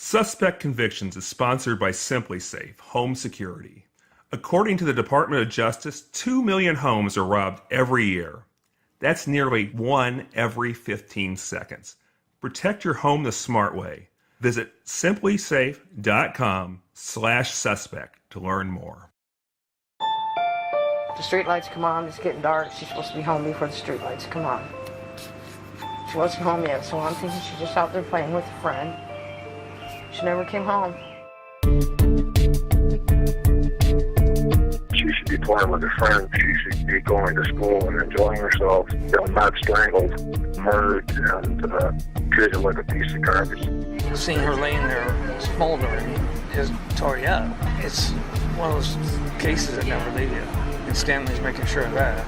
Suspect Convictions is sponsored by SimpliSafe Home Security. According to the Department of Justice, 2 million homes are robbed every year. That's nearly 1 every 15 seconds. Protect your home the smart way. Visit simplysafe.com/suspect to learn more. The street lights come on, it's getting dark. She's supposed to be home before the street lights come on. She wasn't home yet, so I'm thinking she's just out there playing with a friend. She never came home. She should be playing with her friend. She should be going to school and enjoying herself, not strangled, murdered, and treated like a piece of garbage. Seeing her laying there smoldering just tore you up. It's one of those cases that never leave you. And Stanley's making sure of that.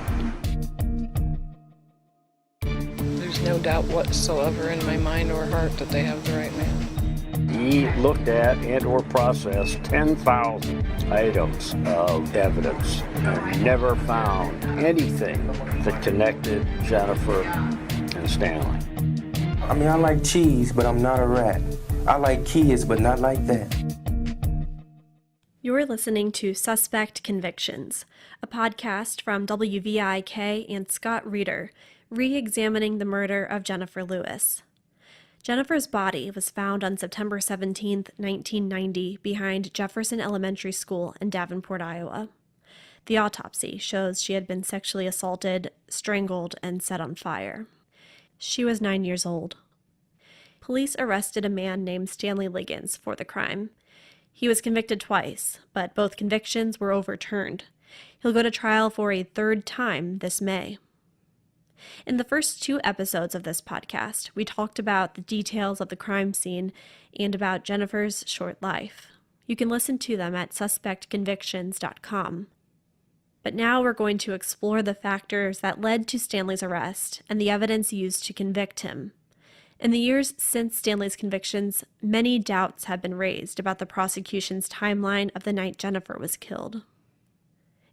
There's no doubt whatsoever in my mind or heart that they have the right man. He looked at and or processed 10,000 items of evidence and never found anything that connected Jennifer and Stanley. I mean, I like cheese, but I'm not a rat. I like kids, but not like that. You're listening to Suspect Convictions, a podcast from WVIK and Scott Reeder, re-examining the murder of Jennifer Lewis. Jennifer's body was found on September 17, 1990, behind Jefferson Elementary School in Davenport, Iowa. The autopsy shows she had been sexually assaulted, strangled, and set on fire. She was 9 years old. Police arrested a man named Stanley Liggins for the crime. He was convicted twice, but both convictions were overturned. He'll go to trial for a third time this May. In the first 2 episodes of this podcast, we talked about the details of the crime scene and about Jennifer's short life. You can listen to them at suspectconvictions.com. But now we're going to explore the factors that led to Stanley's arrest and the evidence used to convict him. In the years since Stanley's convictions, many doubts have been raised about the prosecution's timeline of the night Jennifer was killed.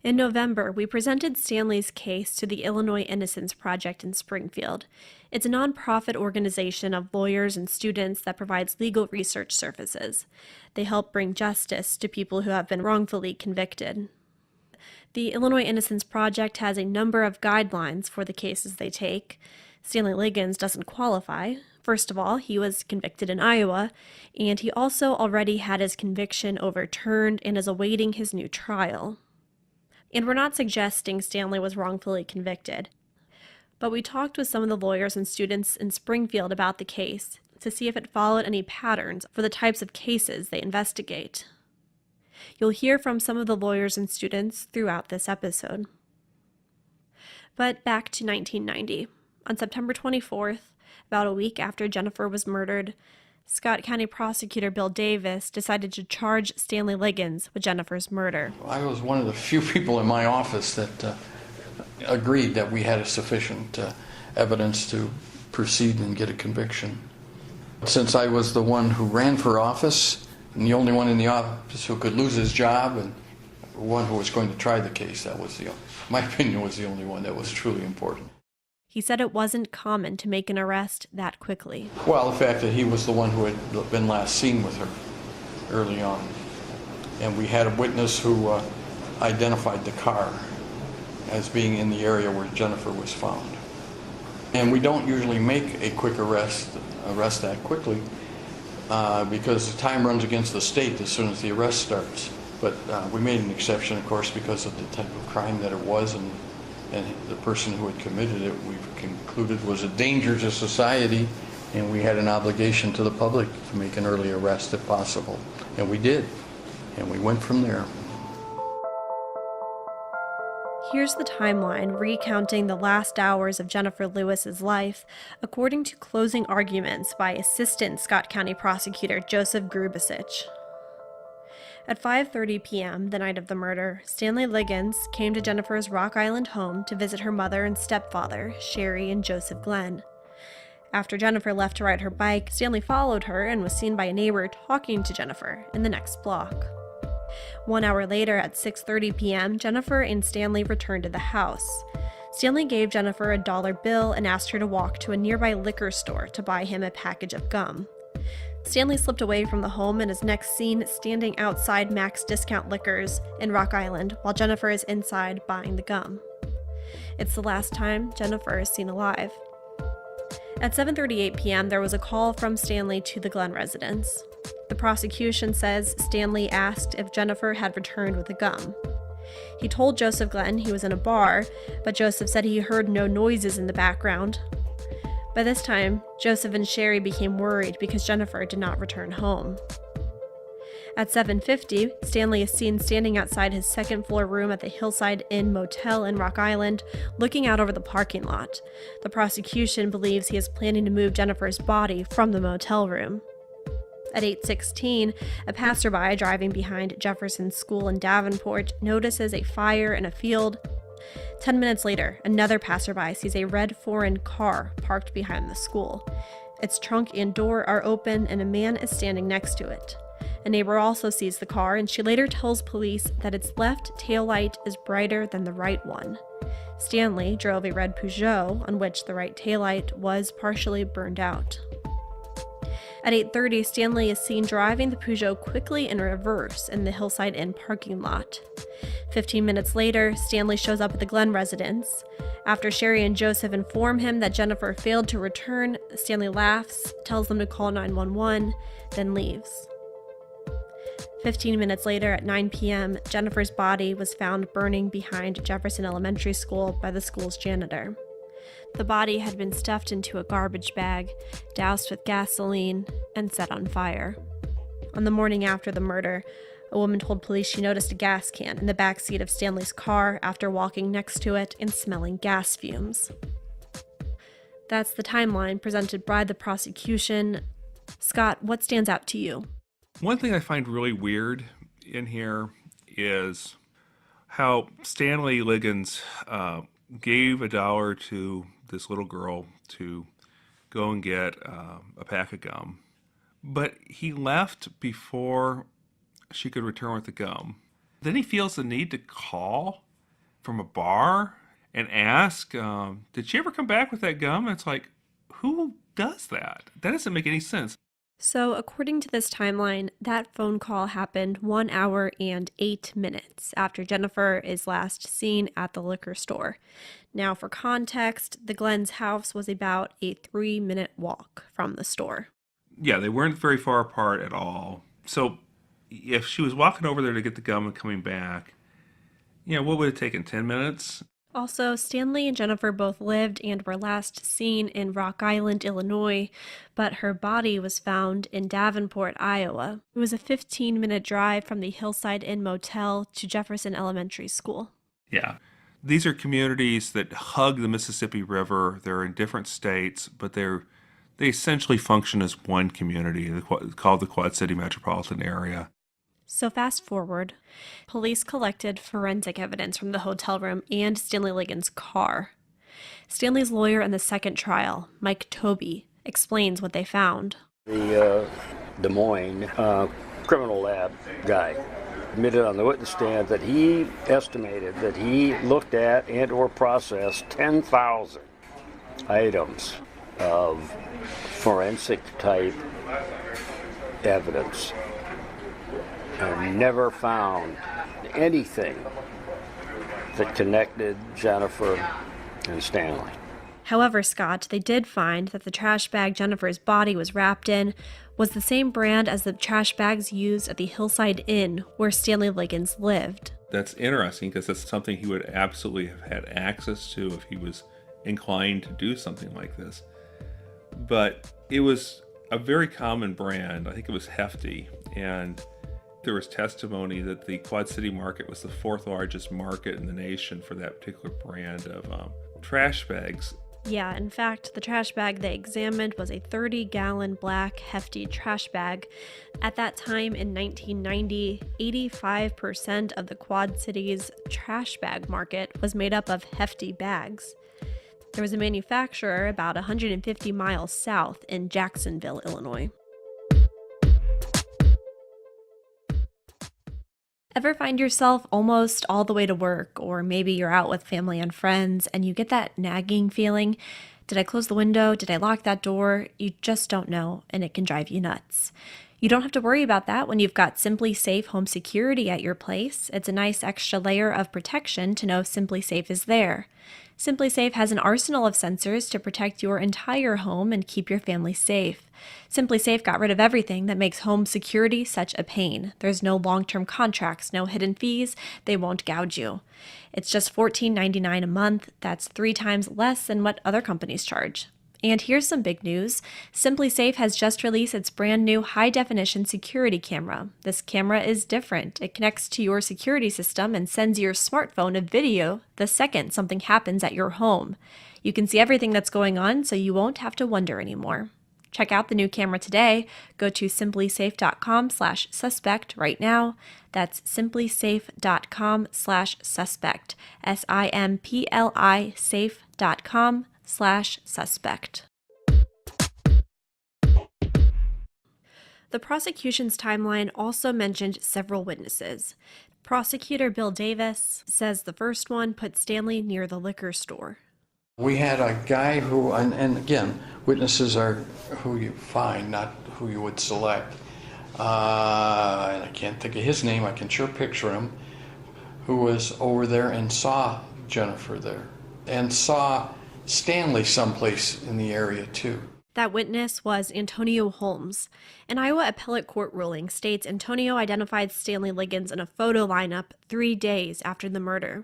In November, we presented Stanley's case to the Illinois Innocence Project in Springfield. It's a nonprofit organization of lawyers and students that provides legal research services. They help bring justice to people who have been wrongfully convicted. The Illinois Innocence Project has a number of guidelines for the cases they take. Stanley Liggins doesn't qualify. First of all, he was convicted in Iowa, and he also already had his conviction overturned and is awaiting his new trial. And we're not suggesting Stanley was wrongfully convicted. But we talked with some of the lawyers and students in Springfield about the case to see if it followed any patterns for the types of cases they investigate. You'll hear from some of the lawyers and students throughout this episode. But back to 1990. On September 24th, about a week after Jennifer was murdered, Scott County Prosecutor Bill Davis decided to charge Stanley Liggins with Jennifer's murder. I was one of the few people in my office that agreed that we had sufficient evidence to proceed and get a conviction. Since I was the one who ran for office and the only one in the office who could lose his job and one who was going to try the case, my opinion was the only one that was truly important. He said it wasn't common to make an arrest that quickly. Well, the fact that he was the one who had been last seen with her early on. And we had a witness who identified the car as being in the area where Jennifer was found. And we don't usually make a quick arrest that quickly because time runs against the state as soon as the arrest starts. But we made an exception, of course, because of the type of crime that it was and the person who had committed it, we concluded, was a danger to society, and we had an obligation to the public to make an early arrest if possible. And we did, and we went from there. Here's the timeline recounting the last hours of Jennifer Lewis's life, according to closing arguments by Assistant Scott County Prosecutor Joseph Grubasich. At 5:30 p.m. the night of the murder, Stanley Liggins came to Jennifer's Rock Island home to visit her mother and stepfather, Sherry and Joseph Glenn. After Jennifer left to ride her bike, Stanley followed her and was seen by a neighbor talking to Jennifer in the next block. 1 hour later, at 6:30 p.m., Jennifer and Stanley returned to the house. Stanley gave Jennifer a $1 bill and asked her to walk to a nearby liquor store to buy him a package of gum. Stanley slipped away from the home and is next seen standing outside Mac's Discount Liquors in Rock Island while Jennifer is inside buying the gum. It's the last time Jennifer is seen alive. At 7:38 p.m., there was a call from Stanley to the Glen residence. The prosecution says Stanley asked if Jennifer had returned with the gum. He told Joseph Glenn he was in a bar, but Joseph said he heard no noises in the background. By this time, Joseph and Sherry became worried because Jennifer did not return home. At 7:50, Stanley is seen standing outside his second-floor room at the Hillside Inn Motel in Rock Island, looking out over the parking lot. The prosecution believes he is planning to move Jennifer's body from the motel room. At 8:16, a passerby driving behind Jefferson's school in Davenport notices a fire in a field. 10 minutes later, another passerby sees a red foreign car parked behind the school. Its trunk and door are open, and a man is standing next to it. A neighbor also sees the car, and she later tells police that its left taillight is brighter than the right one. Stanley drove a red Peugeot on which the right taillight was partially burned out. At 8:30, Stanley is seen driving the Peugeot quickly in reverse in the Hillside Inn parking lot. 15 minutes later, Stanley shows up at the Glen residence. After Sherry and Joseph inform him that Jennifer failed to return, Stanley laughs, tells them to call 911, then leaves. 15 minutes later, at 9 p.m., Jennifer's body was found burning behind Jefferson Elementary School by the school's janitor. The body had been stuffed into a garbage bag, doused with gasoline, and set on fire. On the morning after the murder, a woman told police she noticed a gas can in the back seat of Stanley's car after walking next to it and smelling gas fumes. That's the timeline presented by the prosecution. Scott, what stands out to you? One thing I find really weird in here is how Stanley Liggins gave $1 to this little girl to go and get a pack of gum. But he left before she could return with the gum. Then he feels the need to call from a bar and ask, did she ever come back with that gum? And it's like, who does that? That doesn't make any sense. So, according to this timeline, that phone call happened 1 hour and 8 minutes after Jennifer is last seen at the liquor store. Now, for context, the Glenn's house was about a 3-minute walk from the store. Yeah, they weren't very far apart at all. So, if she was walking over there to get the gum and coming back, what would it take in 10 minutes? Also, Stanley and Jennifer both lived and were last seen in Rock Island, Illinois, but her body was found in Davenport, Iowa. It was a 15-minute drive from the Hillside Inn Motel to Jefferson Elementary School. Yeah. These are communities that hug the Mississippi River. They're in different states, but they essentially function as one community called the Quad City Metropolitan Area. So fast forward, police collected forensic evidence from the hotel room and Stanley Liggins' car. Stanley's lawyer in the second trial, Mike Tobey, explains what they found. The Des Moines criminal lab guy admitted on the witness stand that he estimated that he looked at and or processed 10,000 items of forensic type evidence and never found anything that connected Jennifer and Stanley. However, Scott, they did find that the trash bag Jennifer's body was wrapped in was the same brand as the trash bags used at the Hillside Inn where Stanley Liggins lived. That's interesting because that's something he would absolutely have had access to if he was inclined to do something like this. But it was a very common brand. I think it was Hefty, and there was testimony that the Quad City market was the 4th largest market in the nation for that particular brand of trash bags. Yeah, in fact, the trash bag they examined was a 30-gallon black Hefty trash bag. At that time in 1990, 85% of the Quad City's trash bag market was made up of Hefty bags. There was a manufacturer about 150 miles south in Jacksonville, Illinois. Ever find yourself almost all the way to work, or maybe you're out with family and friends, and you get that nagging feeling Did I close the window? Did I lock that door? You just don't know, and it can drive you nuts. You don't have to worry about that when you've got Simply Safe home security at your place. It's a nice extra layer of protection to know Simply Safe is there. Simply Safe has an arsenal of sensors to protect your entire home and keep your family safe. Simply Safe got rid of everything that makes home security such a pain. There's no long-term contracts, no hidden fees. They won't gouge you. It's just $14.99 a month. That's 3 times less than what other companies charge. And here's some big news. Simply Safe has just released its brand new high-definition security camera. This camera is different. It connects to your security system and sends your smartphone a video the second something happens at your home. You can see everything that's going on, so you won't have to wonder anymore. Check out the new camera today. Go to simplysafe.com/suspect right now. That's simplysafe.com/suspect. SIMPLI safe.com/suspect. The prosecution's timeline also mentioned several witnesses. Prosecutor Bill Davis says the first one put Stanley near the liquor store. We had a guy who, and again, witnesses are who you find, not who you would select. And I can't think of his name, I can sure picture him, who was over there and saw Jennifer there, and saw Stanley someplace in the area too. That witness was Antonio Holmes. An Iowa appellate court ruling states Antonio identified Stanley Liggins in a photo lineup 3 days after the murder.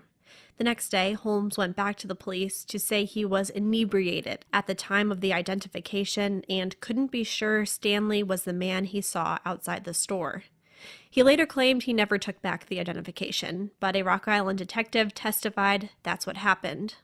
The next day, Holmes went back to the police to say he was inebriated at the time of the identification and couldn't be sure Stanley was the man he saw outside the store. He later claimed he never took back the identification, but a Rock Island detective testified that's what happened.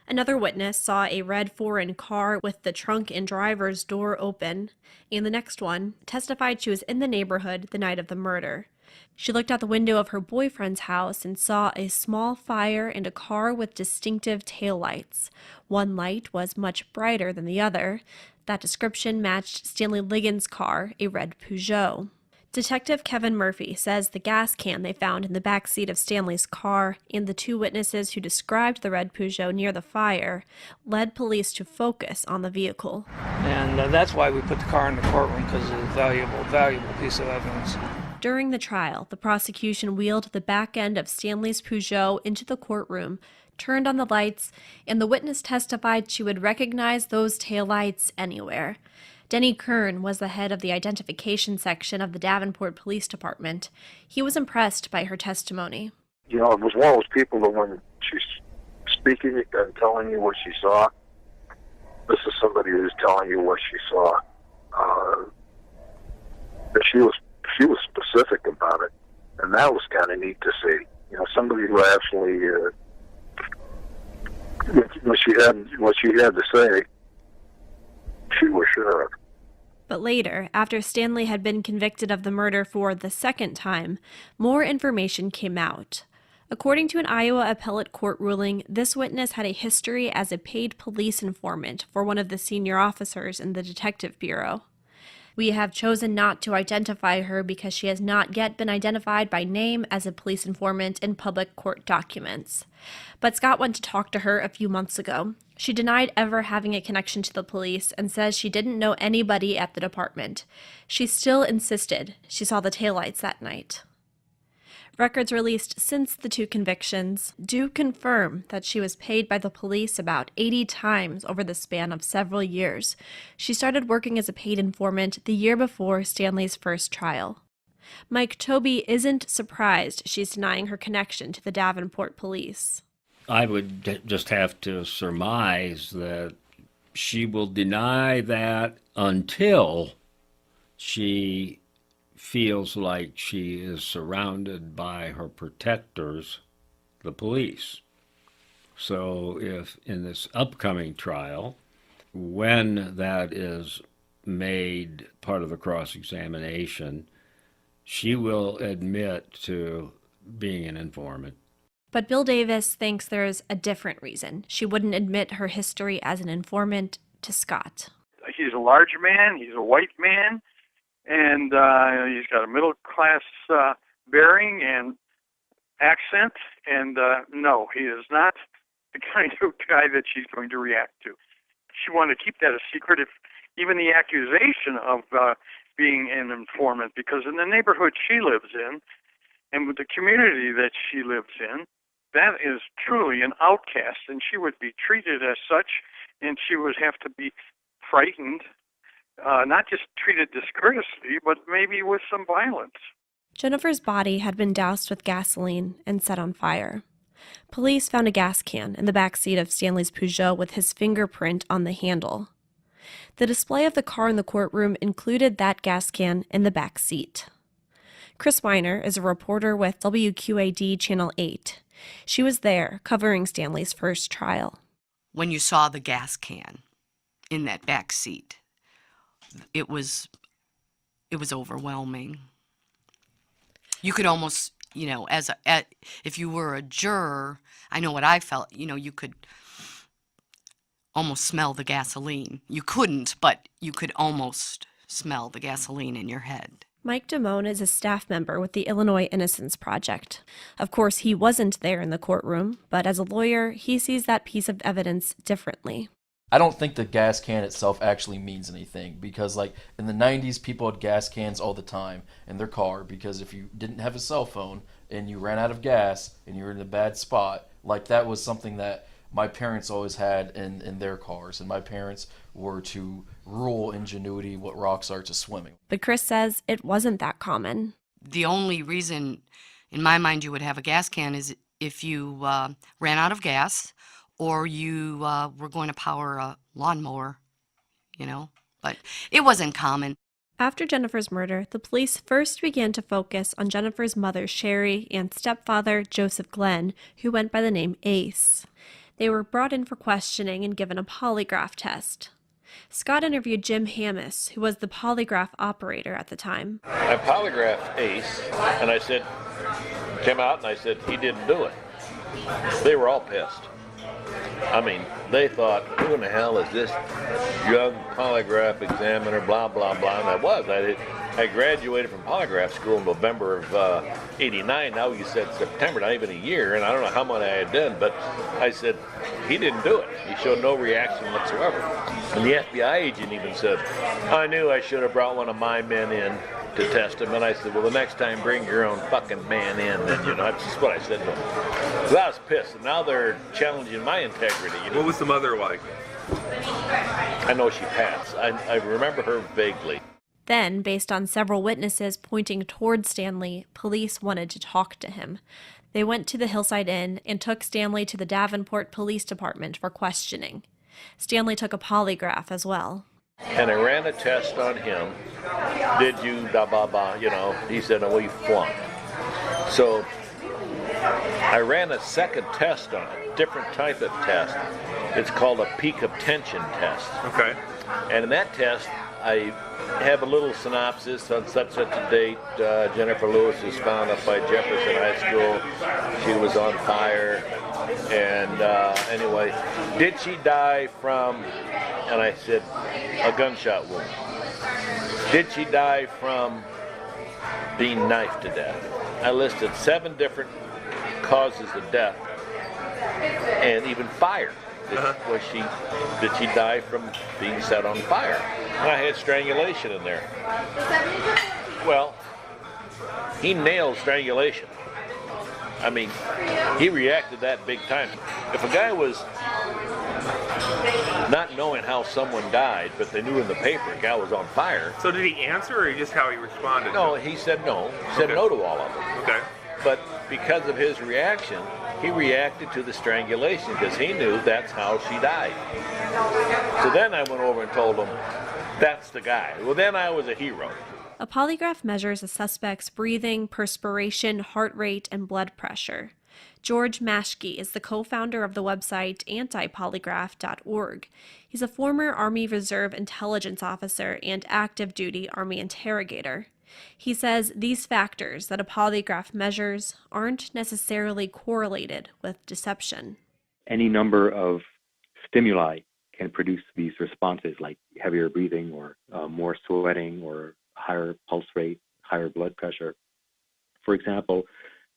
Another witness saw a red foreign car with the trunk and driver's door open, and the next one testified she was in the neighborhood the night of the murder. She looked out the window of her boyfriend's house and saw a small fire and a car with distinctive taillights. One light was much brighter than the other. That description matched Stanley Liggins' car, a red Peugeot. Detective Kevin Murphy says the gas can they found in the back seat of Stanley's car and the 2 witnesses who described the red Peugeot near the fire led police to focus on the vehicle. And that's why we put the car in the courtroom, because it's a valuable piece of evidence. During the trial, the prosecution wheeled the back end of Stanley's Peugeot into the courtroom, turned on the lights, and the witness testified she would recognize those taillights anywhere. Denny Kern was the head of the identification section of the Davenport Police Department. He was impressed by her testimony. You know, it was one of those people that when she's speaking and telling you what she saw, this is somebody who's telling you what she saw. But she was specific about it, and that was kind of neat to see. You know, somebody who actually, what she had to say, she was sure of. But later, after Stanley had been convicted of the murder for the second time, more information came out. According to an Iowa appellate court ruling, this witness had a history as a paid police informant for one of the senior officers in the Detective Bureau. We have chosen not to identify her because she has not yet been identified by name as a police informant in public court documents. But Scott went to talk to her a few months ago. She denied ever having a connection to the police and says she didn't know anybody at the department. She still insisted she saw the taillights that night. Records released since the 2 convictions do confirm that she was paid by the police about 80 times over the span of several years. She started working as a paid informant the year before Stanley's first trial. Mike Tobey isn't surprised she's denying her connection to the Davenport police. I would just have to surmise that she will deny that until she feels like she is surrounded by her protectors, the police. So if in this upcoming trial, when that is made part of the cross-examination, she will admit to being an informant. But Bill Davis thinks there's a different reason she wouldn't admit her history as an informant to Scott. He's a large man, he's a white man, and he's got a middle-class bearing and accent, and no, he is not the kind of guy that she's going to react to. she wanted to keep that a secret, if even the accusation of being an informant, because in the neighborhood she lives in and with the community that she lives in, that is truly an outcast, and she would be treated as such, and she would have to be frightened, not just treated discourteously, but maybe with some violence. Jennifer's body had been doused with gasoline and set on fire. Police found a gas can in the back seat of Stanley's Peugeot with his fingerprint on the handle. The display of the car in the courtroom included that gas can in the back seat. Chris Weiner is a reporter with WQAD Channel 8. She was there covering Stanley's first trial. When you saw the gas can in that back seat, it was overwhelming. You could almost, if you were a juror, I know what I felt, you could almost smell the gasoline. You couldn't, but you could almost smell the gasoline in your head. Mike Damone is a staff member with the Illinois Innocence Project. Of course, he wasn't there in the courtroom, but as a lawyer, he sees that piece of evidence differently. I don't think the gas can itself actually means anything, because like in the 90s, people had gas cans all the time in their car, because if you didn't have a cell phone and you ran out of gas and you were in a bad spot, like that was something that my parents always had in their cars, and my parents were to rural ingenuity what rocks are to swimming. But Chris says it wasn't that common. The only reason, in my mind, you would have a gas can is if you ran out of gas or you were going to power a lawnmower, but it wasn't common. After Jennifer's murder, the police first began to focus on Jennifer's mother, Sherry, and stepfather, Joseph Glenn, who went by the name Ace. They were brought in for questioning and given a polygraph test. Scott interviewed Jim Hammis, who was the polygraph operator at the time. I polygraphed Ace, and I said, came out and I said, he didn't do it. They were all pissed. I mean, they thought, who in the hell is this young polygraph examiner, blah, blah, blah, and I was. I graduated from polygraph school in November of '89. Now you said September, not even a year, and I don't know how much I had done, but I said, he didn't do it. He showed no reaction whatsoever. And the FBI agent even said, I knew I should have brought one of my men in to test him. And I said, well, the next time bring your own fucking man in. And, that's just what I said to him. So I was pissed. And now they're challenging my integrity. What was the mother like? I know she passed. I remember her vaguely. Then, based on several witnesses pointing toward Stanley, police wanted to talk to him. They went to the Hillside Inn and took Stanley to the Davenport Police Department for questioning. Stanley took a polygraph as well. And I ran a test on him. Did you, da ba ba, he said, oh, he flunked. So I ran a second test on it, different type of test. It's called a peak of tension test. Okay. And in that test, I have a little synopsis on such a date. Jennifer Lewis was found up by Jefferson High School. She was on fire. And anyway, did she die from, and I said, a gunshot wound. Did she die from being knifed to death? I listed 7 different causes of death, and even fire. Did she die from being set on fire? And I had strangulation in there. Well, he nailed strangulation. I mean, he reacted that big time. If a guy was not knowing how someone died, but they knew in the paper a guy was on fire. So did he answer, or just how he responded? No, he said no. He said no to all of them. Okay. But because of his reaction, he reacted to the strangulation because he knew that's how she died. So then I went over and told him, that's the guy. Well, then I was a hero. A polygraph measures a suspect's breathing, perspiration, heart rate, and blood pressure. George Maschke is the co-founder of the website antipolygraph.org. He's a former Army Reserve intelligence officer and active duty Army interrogator. He says these factors that a polygraph measures aren't necessarily correlated with deception. Any number of stimuli can produce these responses, like heavier breathing or more sweating or higher pulse rate, higher blood pressure. For example,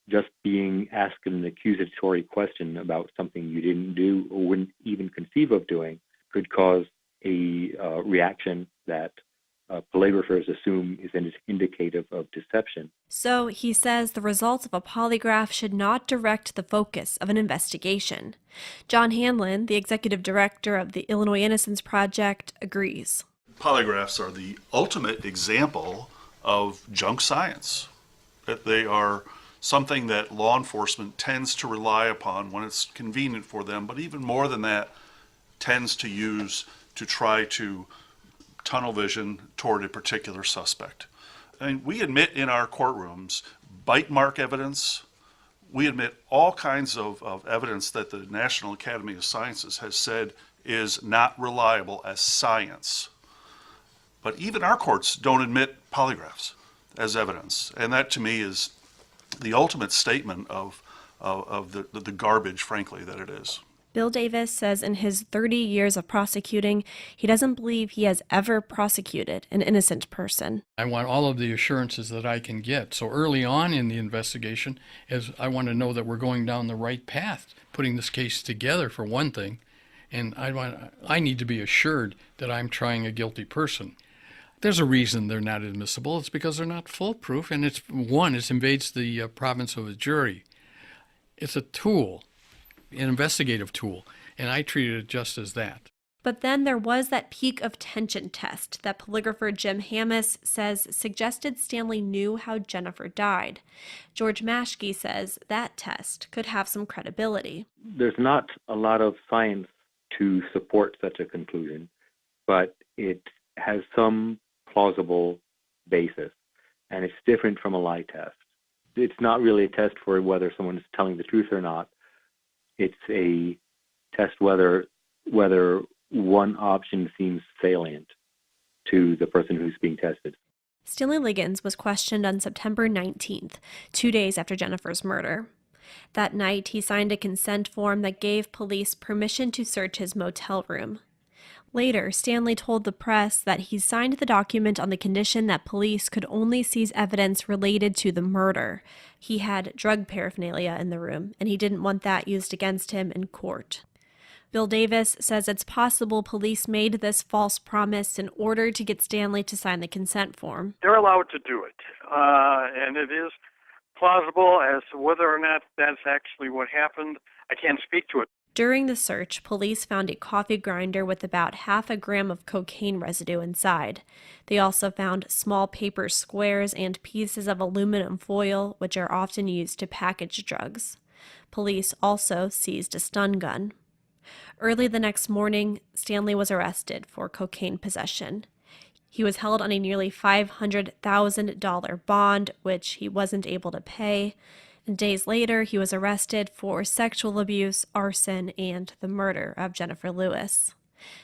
just being asked an accusatory question about something you didn't do or wouldn't even conceive of doing could cause a reaction that polygraphers assume is indicative of deception. So he says the results of a polygraph should not direct the focus of an investigation. John Hanlon, the executive director of the Illinois Innocence Project, agrees. Polygraphs are the ultimate example of junk science. That they are something that law enforcement tends to rely upon when it's convenient for them, but even more than that, tends to use to try to tunnel vision toward a particular suspect. I mean, we admit in our courtrooms bite mark evidence. We admit all kinds of evidence that the National Academy of Sciences has said is not reliable as science. But even our courts don't admit polygraphs as evidence. And that to me is the ultimate statement of the garbage, frankly, that it is. Bill Davis says in his 30 years of prosecuting, he doesn't believe he has ever prosecuted an innocent person. I want all of the assurances that I can get. So early on in the investigation, as I want to know that we're going down the right path, putting this case together for one thing, and I need to be assured that I'm trying a guilty person. There's a reason they're not admissible. It's because they're not foolproof, and it invades the province of a jury. It's a tool, an investigative tool, and I treated it just as that. But then there was that peak of tension test that polygrapher Jim Hammis says suggested Stanley knew how Jennifer died. George Maschke says that test could have some credibility. There's not a lot of science to support such a conclusion, but it has some plausible basis, and it's different from a lie test. It's not really a test for whether someone is telling the truth or not. It's a test whether one option seems salient to the person who's being tested. Stanley Liggins was questioned on September 19th, 2 days after Jennifer's murder. That night, he signed a consent form that gave police permission to search his motel room. Later, Stanley told the press that he signed the document on the condition that police could only seize evidence related to the murder. He had drug paraphernalia in the room, and he didn't want that used against him in court. Bill Davis says it's possible police made this false promise in order to get Stanley to sign the consent form. They're allowed to do it, and it is plausible as to whether or not that's actually what happened. I can't speak to it. During the search, police found a coffee grinder with about 0.5 gram of cocaine residue inside. They also found small paper squares and pieces of aluminum foil, which are often used to package drugs. Police also seized a stun gun. Early the next morning, Stanley was arrested for cocaine possession. He was held on a nearly $500,000 bond, which he wasn't able to pay. And days later, he was arrested for sexual abuse, arson, and the murder of Jennifer Lewis.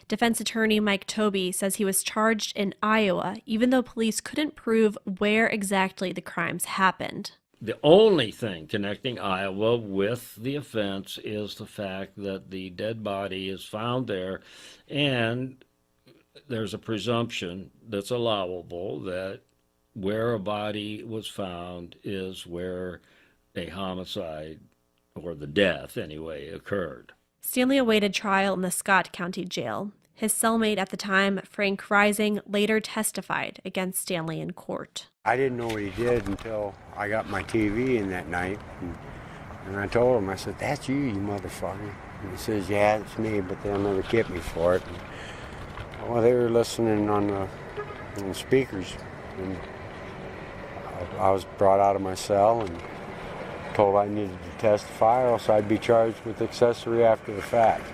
Defense attorney Mike Tobey says he was charged in Iowa, even though police couldn't prove where exactly the crimes happened. The only thing connecting Iowa with the offense is the fact that the dead body is found there, and there's a presumption that's allowable that where a body was found is where a homicide, or the death anyway, occurred. Stanley awaited trial in the Scott County Jail. His cellmate at the time, Frank Rising, later testified against Stanley in court. I didn't know what he did until I got my TV in that night. And I told him, I said, "That's you, you motherfucker." And he says, "Yeah, it's me," but they'll never get me for it. And, well, they were listening on the speakers. And I was brought out of my cell and told I needed to testify, or else I'd be charged with accessory after the fact.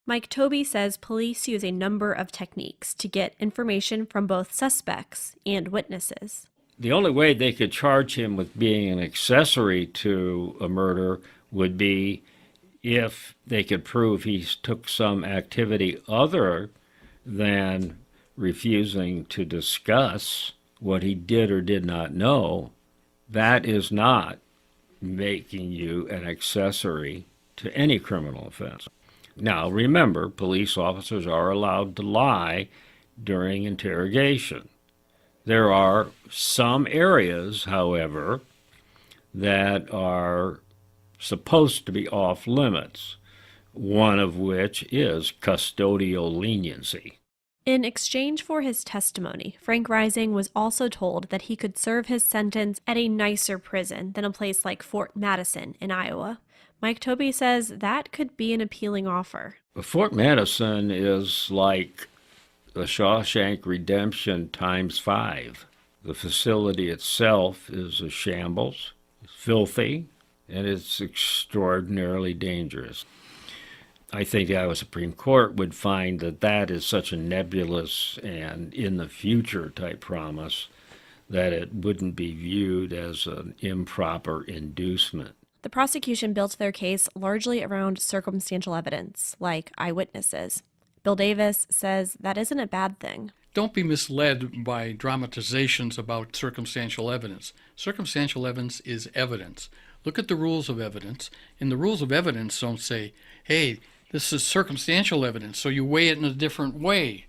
Mike Tobey says police use a number of techniques to get information from both suspects and witnesses. The only way they could charge him with being an accessory to a murder would be if they could prove he took some activity other than refusing to discuss what he did or did not know. That is not making you an accessory to any criminal offense. Now, remember, police officers are allowed to lie during interrogation. There are some areas, however, that are supposed to be off limits. one of which is custodial leniency. In exchange for his testimony, Frank Rising was also told that he could serve his sentence at a nicer prison than a place like Fort Madison in Iowa. Mike Tobey says that could be an appealing offer. Fort Madison is like the Shawshank Redemption times 5. The facility itself is a shambles, it's filthy, and it's extraordinarily dangerous. I think the Iowa Supreme Court would find that that is such a nebulous and in the future type promise that it wouldn't be viewed as an improper inducement. The prosecution built their case largely around circumstantial evidence, like eyewitnesses. Bill Davis says that isn't a bad thing. Don't be misled by dramatizations about circumstantial evidence. Circumstantial evidence is evidence. Look at the rules of evidence, and the rules of evidence don't say, hey, this is circumstantial evidence, so you weigh it in a different way.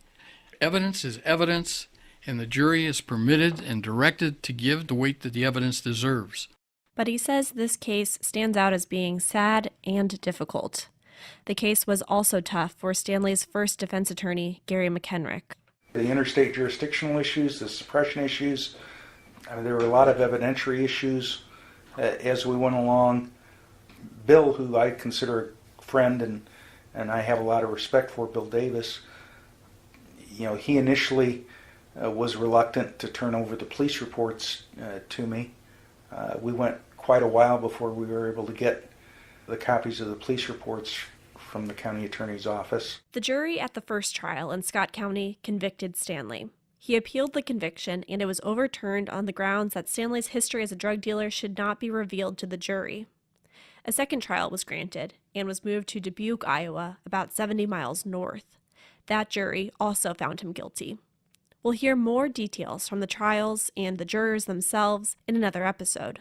Evidence is evidence, and the jury is permitted and directed to give the weight that the evidence deserves. But he says this case stands out as being sad and difficult. The case was also tough for Stanley's first defense attorney, Gary McHenrick. The interstate jurisdictional issues, the suppression issues, there were a lot of evidentiary issues as we went along. Bill, who I consider a friend and I have a lot of respect for, Bill Davis, he initially was reluctant to turn over the police reports to me. We went quite a while before we were able to get the copies of the police reports from the county attorney's office. The jury at the first trial in Scott County convicted Stanley. He appealed the conviction, and it was overturned on the grounds that Stanley's history as a drug dealer should not be revealed to the jury. A second trial was granted and was moved to Dubuque, Iowa, about 70 miles north. That jury also found him guilty. We'll hear more details from the trials and the jurors themselves in another episode.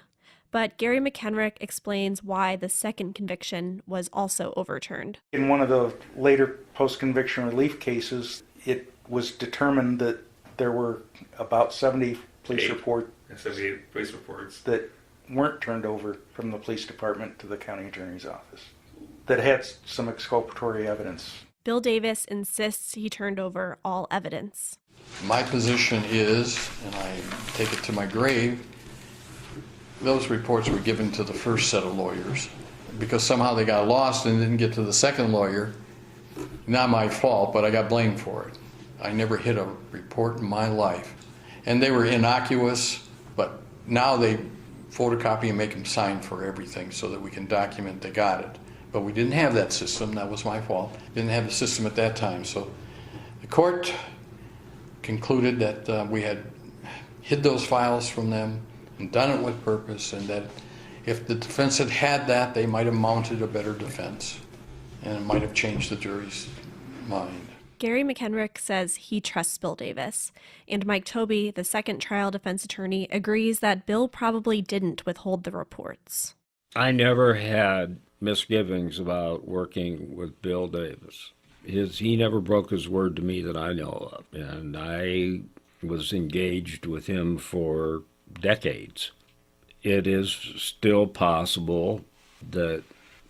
But Gary McHenrick explains why the second conviction was also overturned. In one of the later post-conviction relief cases, it was determined that there were about 70 police reports that weren't turned over from the police department to the county attorney's office that had some exculpatory evidence. Bill Davis insists he turned over all evidence. My position is, and I take it to my grave, those reports were given to the first set of lawyers because somehow they got lost and didn't get to the second lawyer. Not my fault, but I got blamed for it. I never hid a report in my life. And they were innocuous, but now they photocopy and make them sign for everything so that we can document they got it. But we didn't have that system. That was my fault. Didn't have the system at that time. So the court concluded that we had hid those files from them and done it with purpose, and that if the defense had had that, they might have mounted a better defense, and it might have changed the jury's mind. Gary McHenrick says he trusts Bill Davis, and Mike Tobey, the second trial defense attorney, agrees that Bill probably didn't withhold the reports. I never had misgivings about working with Bill Davis. He never broke his word to me that I know of, and I was engaged with him for decades. It is still possible that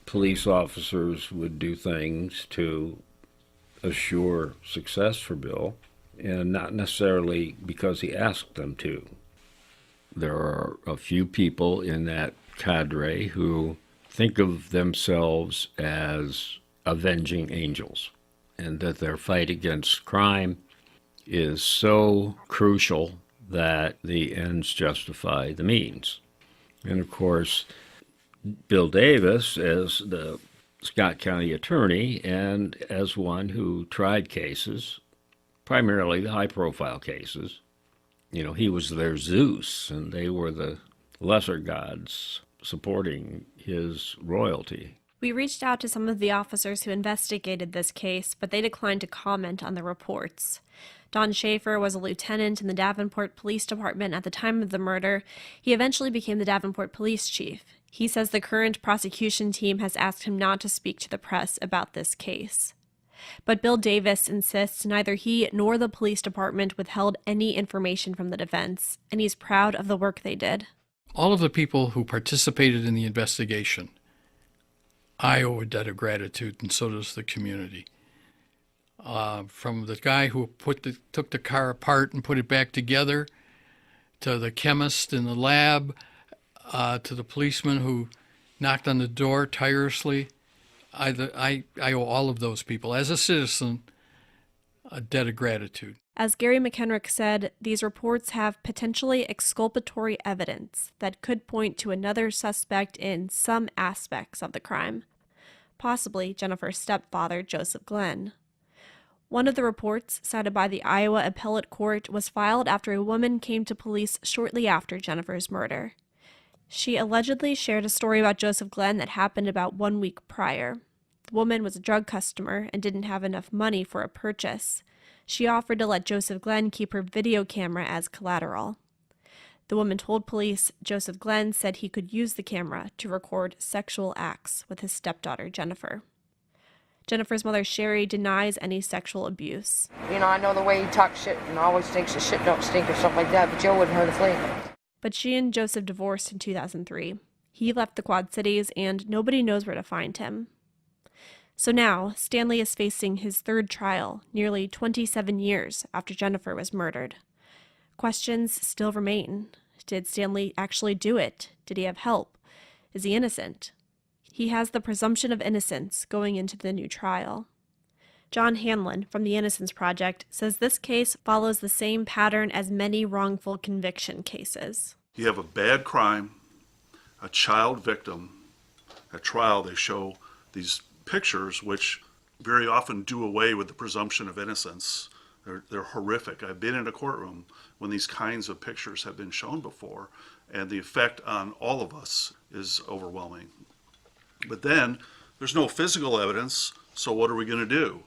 police officers would do things to assure success for Bill, and not necessarily because he asked them to. There are a few people in that cadre who think of themselves as avenging angels, and that their fight against crime is so crucial that the ends justify the means. And of course, Bill Davis, as the Scott County attorney and as one who tried cases, primarily the high-profile cases, he was their Zeus, and they were the lesser gods supporting his royalty. We reached out to some of the officers who investigated this case, but they declined to comment on the reports. Don Schaefer was a lieutenant in the Davenport Police Department at the time of the murder. He eventually became the Davenport Police Chief. He says the current prosecution team has asked him not to speak to the press about this case. But Bill Davis insists neither he nor the police department withheld any information from the defense, and he's proud of the work they did. All of the people who participated in the investigation, I owe a debt of gratitude, and so does the community. From the guy who took the car apart and put it back together, to the chemist in the lab, to the policeman who knocked on the door tirelessly. I owe all of those people, as a citizen, a debt of gratitude. As Gary McHenrick said, these reports have potentially exculpatory evidence that could point to another suspect in some aspects of the crime, possibly Jennifer's stepfather, Joseph Glenn. One of the reports, cited by the Iowa Appellate Court, was filed after a woman came to police shortly after Jennifer's murder. She allegedly shared a story about Joseph Glenn that happened about 1 week prior. The woman was a drug customer and didn't have enough money for a purchase. She offered to let Joseph Glenn keep her video camera as collateral. The woman told police Joseph Glenn said he could use the camera to record sexual acts with his stepdaughter, Jennifer. Jennifer's mother, Sherry, denies any sexual abuse. You know, I know the way he talks shit and always thinks the shit don't stink or stuff like that, but Joe wouldn't hurt a flea. But she and Joseph divorced in 2003. He left the Quad Cities, and nobody knows where to find him. So now, Stanley is facing his third trial, nearly 27 years after Jennifer was murdered. Questions still remain. Did Stanley actually do it? Did he have help? Is he innocent? He has the presumption of innocence going into the new trial. John Hanlon from the Innocence Project says this case follows the same pattern as many wrongful conviction cases. You have a bad crime, a child victim. At trial, they show these pictures which very often do away with the presumption of innocence. They're horrific. I've been in a courtroom when these kinds of pictures have been shown before, and the effect on all of us is overwhelming. But then there's no physical evidence, so what are we going to do?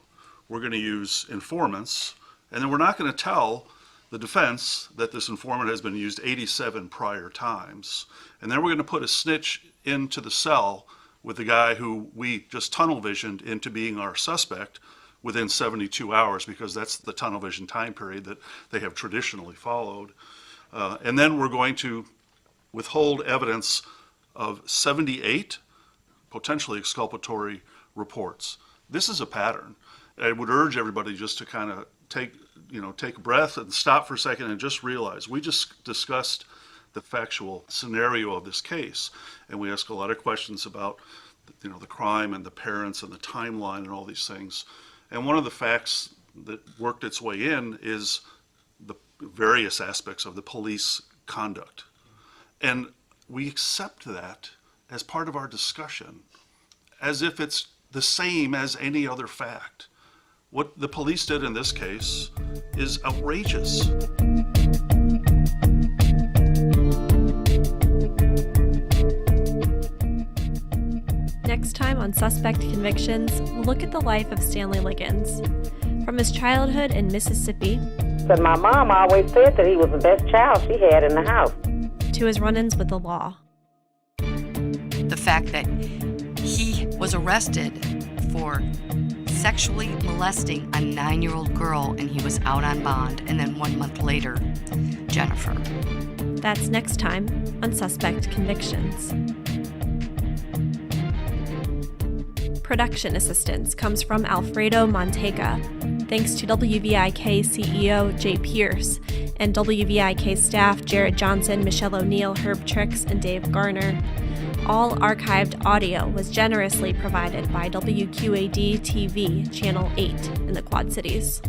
We're going to use informants, and then we're not going to tell the defense that this informant has been used 87 prior times. And then we're going to put a snitch into the cell with the guy who we just tunnel visioned into being our suspect within 72 hours, because that's the tunnel vision time period that they have traditionally followed. And then we're going to withhold evidence of 78 potentially exculpatory reports. This is a pattern. I would urge everybody just to kind of take a breath and stop for a second and just realize we just discussed the factual scenario of this case, and we ask a lot of questions about the crime and the parents and the timeline and all these things. And one of the facts that worked its way in is the various aspects of the police conduct. And we accept that as part of our discussion, as if it's the same as any other fact. What the police did in this case is outrageous. Next time on Suspect Convictions, we'll look at the life of Stanley Liggins. From his childhood in Mississippi, but my mom always said that he was the best child she had in the house, to his run-ins with the law. The fact that he was arrested for sexually molesting a 9-year-old girl and he was out on bond, and then 1 month later, Jennifer. That's next time on Suspect Convictions. Production assistance comes from Alfredo Montega. Thanks to WVIK CEO Jay Pierce and WVIK staff Jared Johnson, Michelle O'Neill, Herb Tricks, and Dave Garner. All archived audio was generously provided by WQAD TV Channel 8 in the Quad Cities.